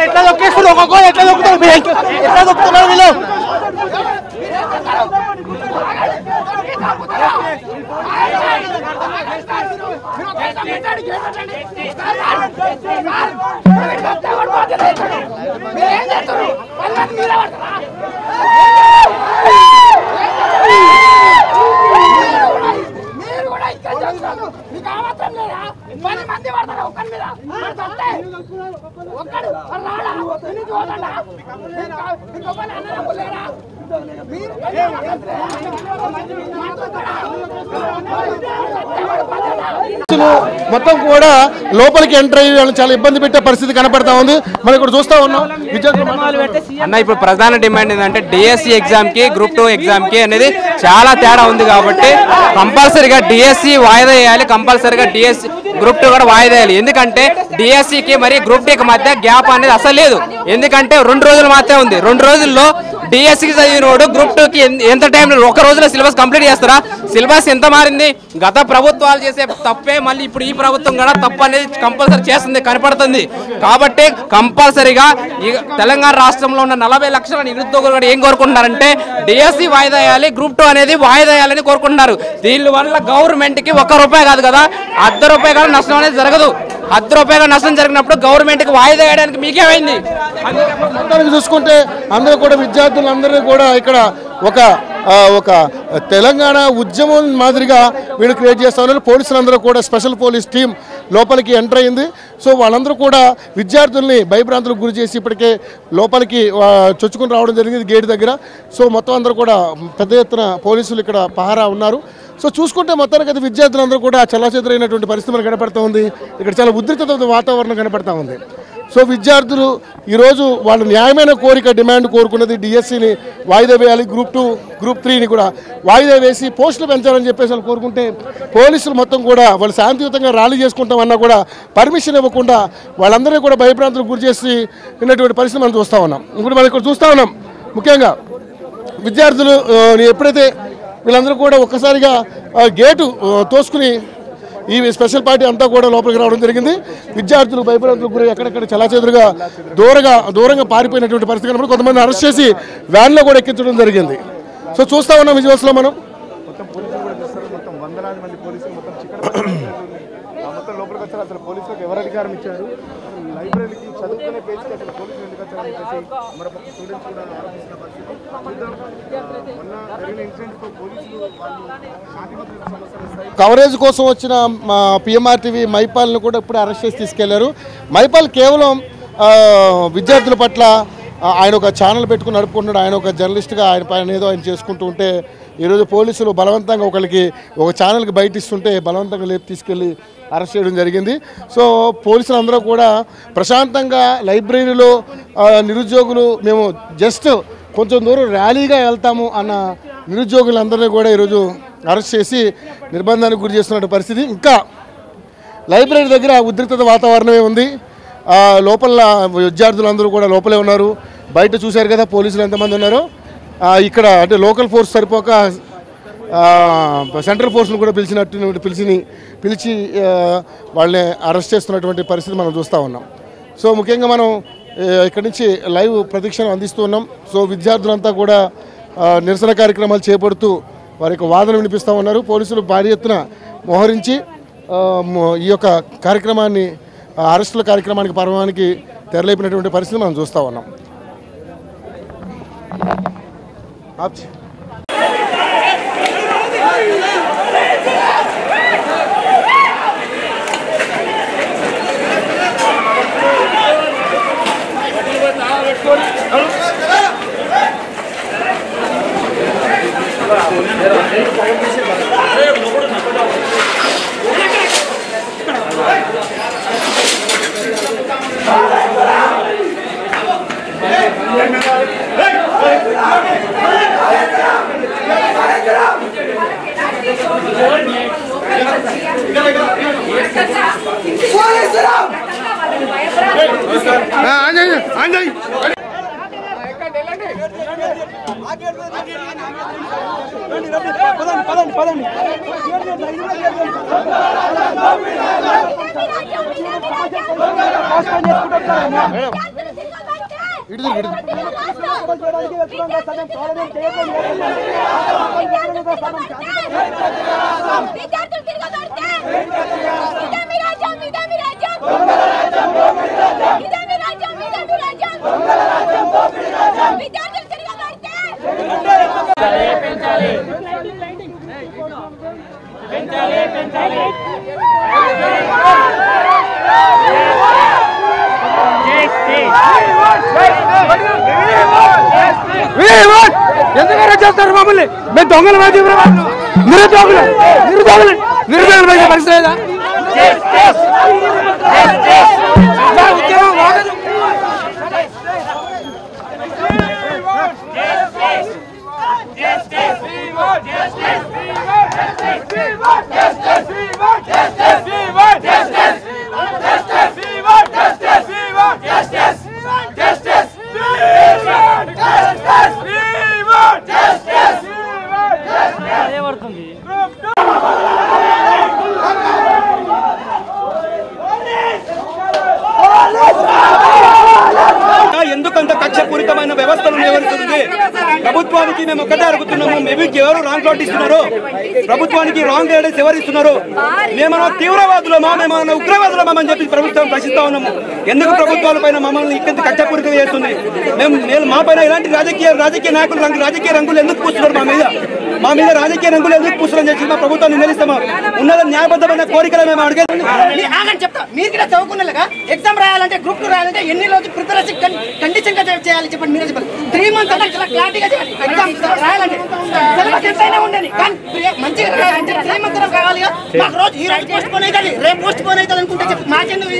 ఎట్లా దొక్కేస్తారు ఒక్కొక్క ఎట్లా దొక్కుతారు ఎట్లా దొక్కుతున్నారు వీళ్ళు మొత్తం కూడా లోపలికి ఎంటర్ అయ్యి చాలా ఇబ్బంది పెట్టే పరిస్థితి కనపడతా ఉంది. మనం ఇక్కడ చూస్తా ఉన్నాం. అన్న ఇప్పుడు ప్రధాన డిమాండ్ ఏంటంటే డిఎస్సి ఎగ్జామ్ కి గ్రూప్ 2 ఎగ్జామ్ కి అనేది చాలా తేడా ఉంది కాబట్టి కంపల్సరీగా డిఎస్సి వాయిదా వేయాలి, కంపల్సరీగా డిఎస్సి గ్రూప్ 2 కూడా వాయిదా వేయాలి. ఎందుకంటే డిఎస్సికి మరి గ్రూప్ 2కి మధ్య గ్యాప్ అనేది అసలు లేదు. ఎందుకంటే 2 రోజులు మాత్రమే ఉంది. 2 రోజుల్లో డిఎస్సికి చదివినోడు గ్రూప్ 2కి ఎంత టైంలో ఒక రోజులో సిలబస్ కంప్లీట్ చేస్తారా? సిలబస్ ఎంత మారింది? గత ప్రభుత్వాలు చేసే తప్పే మళ్ళీ ఇప్పుడు ఈ ప్రభుత్వం కూడా తప్పు అనేది కంపల్సరీ చేస్తుంది కనపడుతుంది. కాబట్టి కంపల్సరీగా తెలంగాణ రాష్ట్రంలో ఉన్న 40 లక్షల నిరుద్యోగులు కూడా ఏం కోరుకుంటున్నారంటే డిఎస్సి వాయిదా వేయాలి, గ్రూప్ 2 అనేది వాయిదా వేయాలని కోరుకుంటున్నారు. దీని వల్ల గవర్నమెంట్ కి ₹1 కాదు కదా, ₹10 కూడా నష్టం అనేది జరగదు. ₹10 నష్టం జరిగినప్పుడు గవర్నమెంట్ కి వాయిదా వేయడానికి మీకేమైంది? చూసుకుంటే అందరూ కూడా విద్యార్థులందరూ కూడా ఇక్కడ ఒక తెలంగాణ ఉద్యమం మాదిరిగా వీళ్ళు క్రియేట్ చేస్తా ఉన్నారు. పోలీసులందరూ కూడా స్పెషల్ పోలీస్ టీం లోపలికి ఎంటర్ అయింది. సో వాళ్ళందరూ కూడా విద్యార్థుల్ని భయభ్రాంతులకు గురి చేసి ఇప్పటికే లోపలికి చొచ్చుకుని రావడం జరిగింది గేట్ దగ్గర. సో మొత్తం అందరూ కూడా పెద్ద ఎత్తున పోలీసులు ఇక్కడ పహారా ఉన్నారు. సో చూసుకుంటే మొత్తానికి అది విద్యార్థులందరూ కూడా చల్లాచెదురైనటువంటి పరిస్థితి మనకు కనపడతా ఉంది. ఇక్కడ చాలా ఉద్రిక్త వాతావరణం కనపడతా ఉంది. సో విద్యార్థులు ఈరోజు వాళ్ళ న్యాయమైన కోరిక డిమాండ్ కోరుకున్నది డిఎస్సిని వాయిదా వేయాలి, గ్రూప్ 2 గ్రూప్ 3ని కూడా వాయిదా వేసి పోస్టులు పెంచాలని చెప్పేసి వాళ్ళు కోరుకుంటే పోలీసులు మొత్తం కూడా వాళ్ళు శాంతియుతంగా ర్యాలీ చేసుకుంటామన్నా కూడా పర్మిషన్ ఇవ్వకుండా వాళ్ళందరినీ కూడా భయభ్రాంతులకు గురి చేసి ఉన్నటువంటి పరిస్థితి మనం చూస్తూ ఉన్నాం. ఇప్పుడు మనం ఇక్కడ చూస్తూ ఉన్నాం. ముఖ్యంగా విద్యార్థులు ఎప్పుడైతే వీళ్ళందరూ కూడా ఒక్కసారిగా గేటు తోసుకుని ఈ స్పెషల్ పార్టీ అంతా కూడా లోపలికి రావడం జరిగింది. విద్యార్థులు భయభ్రాంతులకు గురి ఎక్కడెక్కడ చలాచెదురుగా దూరంగా పారిపోయినటువంటి పరిస్థితి కనబడి కొంతమంది అరెస్ట్ చేసి వ్యాన్లో కూడా ఎక్కించడం జరిగింది. సో చూస్తూ ఉన్నాం విజువల్స్లో మనం వందలాది మంది పోలీసులు మొత్తం లోపలికి వచ్చారు. అసలు పోలీసులకు ఎవరు అధికారం ఇచ్చారు? లైబ్రరీకి చదువుకునే పేజ్కి అసలు పోలీసులు ఎందుకు వచ్చారని చెప్పేసి మరొక స్టూడెంట్స్ కూడా ఆరోపిస్తున్న పరిస్థితి. మొన్న జరిగిన ఇన్సిడెంట్తో పోలీసులు కవరేజ్ కోసం వచ్చిన పిఎంఆర్ టీవీ మైపాల్ని కూడా ఇప్పుడు అరెస్ట్ చేసి తీసుకెళ్లారు. మైపాల్ కేవలం విద్యార్థుల పట్ల ఆయన ఒక ఛానల్ పెట్టుకుని నడుపుకుంటున్నాడు. ఆయన ఒక జర్నలిస్ట్గా ఆయన పైన ఏదో ఆయన చేసుకుంటూ ఉంటే ఈరోజు పోలీసులు బలవంతంగా ఒక ఛానల్కి బయట ఇస్తుంటే బలవంతంగా లేపి తీసుకెళ్ళి అరెస్ట్ చేయడం జరిగింది. సో పోలీసులు అందరూ కూడా ప్రశాంతంగా లైబ్రరీలో నిరుద్యోగులు మేము జస్ట్ కొంచెం దూరం ర్యాలీగా వెళ్తాము అన్న నిరుద్యోగులందరినీ కూడా ఈరోజు అరెస్ట్ చేసి నిర్బంధానికి గురి చేస్తున్న పరిస్థితి. ఇంకా లైబ్రరీ దగ్గర ఉద్రిక్త వాతావరణమే ఉంది. లోపల విద్యార్థులందరూ కూడా లోపలే ఉన్నారు. బయట చూశారు కదా పోలీసులు ఎంతమంది ఉన్నారో. ఇక్కడ అంటే లోకల్ ఫోర్స్ సరిపోక సెంట్రల్ ఫోర్స్ను కూడా పిలిచి వాళ్ళని అరెస్ట్ చేస్తున్నటువంటి పరిస్థితి మనం చూస్తూ ఉన్నాం. సో ముఖ్యంగా మనం ఇక్కడి నుంచి లైవ్ ప్రతిక్షణం అందిస్తూ ఉన్నాం. సో విద్యార్థులంతా కూడా నిరసన కార్యక్రమాలు చేపడుతూ వారి యొక్క వాదన వినిపిస్తూ ఉన్నారు. పోలీసులు భారీ ఎత్తున మోహరించి ఈ యొక్క కార్యక్రమాన్ని అరెస్టుల కార్యక్రమానికి పర్వానికి తెరలేపినటువంటి పరిస్థితి మనం చూస్తూ ఉన్నాం. Gracias. ఎందుకైనా చేస్తారు మమ్మల్ని మేము దొంగల నిరుద్యోగులు పరిస్థితి లేదా ఎందుకంత కక్షపూరితమైన వ్యవస్థను వివరిస్తుంది ప్రభుత్వానికి మేము ఒక్కటే అడుగుతున్నాము. మేబీ ఎవరు రాంగ్ నోట్ ఇస్తున్నారు, ప్రభుత్వానికి రాంగ్ గైడెన్స్ ఎవరు ఇస్తున్నారు? మేమన్నా తీవ్రవాదులమా, మేమన్నా ఉగ్రవాదులమా అని చెప్పి ప్రభుత్వం ప్రశ్నిస్తా ఉన్నాము. ఎందుకు ప్రభుత్వాల పైన మమ్మల్ని ఇంత కక్షపూరితం చేస్తుంది? మేము మా పైన ఇలాంటి రాజకీయ నాయకులు రాజకీయ రంగులు ఎందుకు పూస్తున్నారు? మా మీద రాజకీయ రంగులు ఎందుకు పూస్తున్నారని చెప్పి మా ప్రభుత్వాన్ని నిలదీస్తామా? ఉన్నత న్యాయబద్ధమైన కోరికలు మేము అడిగేది. చెప్తా, మీరు కూడా చదువుకున్నగా ఎగ్జామ్ రాయాలంటే గ్రూప్ 2 రాయాలంటే ఎన్ని రోజులు ప్రిపరేషన్ కండిషన్ గా చేయాలి చెప్పండి. మీరే చెప్పండి. 3 months అంటే చాలా క్లారిటీగా చేయాలి. ఎగ్జామ్ రాయాలంటే సిలబస్ ఎంతైనా ఉండండి, కానీ మంచిగా రాయాలంటే 3 months కావాలి. మాకు రోజు ఈ రోజు పోస్ట్ పోన్ అవుతుంది, రేపు పోస్ట్ పోన్ అవుతుంది అనుకుంటే చెప్పి మాకెందుకు